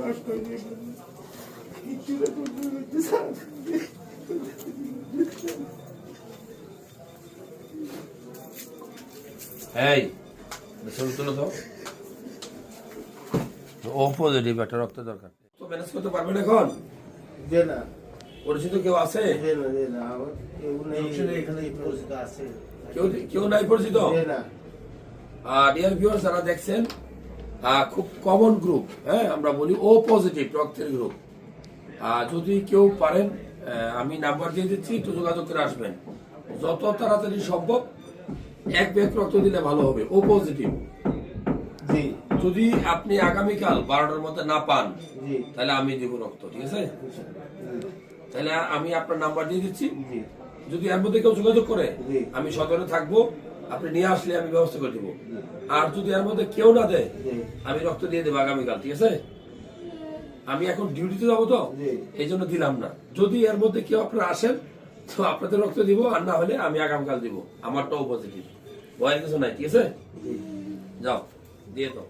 নষ্ট হয়ে গেছে। এই ছবি তুলে দাও। ও পজিটিভ, একটা রক্ত দরকার। তো ম্যানেজ করতে পারবেন এখন? যে না, পরিচিত কেউ আছে? যে না, যে না, আমার কেউ নেই এখানে, পরিচিত আছে কেউ নাই পরিচিত? যে না। ডিয়ার ভিউয়ার্স, যারা দেখছেন, খুব কমন গ্রুপ, হ্যাঁ আমরা বলি ও পজিটিভ রক্তের গ্রুপ। যদি কেউ পারেন, আমি নাম্বার দিয়ে দিচ্ছি, একটু যোগাযোগ করে আসবেন। যত তাড়াতাড়ি সম্ভব এক ব্যাগ রক্ত দিলে ভালো হবে, ও পজিটিভ। জি, যদি আপনি আগামীকাল 12টার মধ্যে না পান, জি, তাহলে আমি দিব রক্ত, ঠিক আছে? তাহলে আমি আপনার নাম্বার দিয়ে দিচ্ছি। জি, যদি এর মধ্যে কেউ যোগাযোগ করে, জি। আমি সদরে থাকবো, আপনি নিয়ে আসলে আমি ব্যবস্থা করে দিব। আর যদি এর মধ্যে কেউ না দেয়, জি, আমি রক্ত দিয়ে দেবো আগামীকাল, ঠিক আছে? আমি এখন ডিউটিতে যাবো তো, জি। এই জন্য দিলাম না। যদি এর মধ্যে কেউ আপনারা আসেন, তো আপনাদের রক্ত দিব, আর না হলে আমি আগামীকাল দিব। আমারটাও পজিটিভ, ভয়ের কিছু নাই, ঠিক আছে? জি। যাও দিয়ে দাও।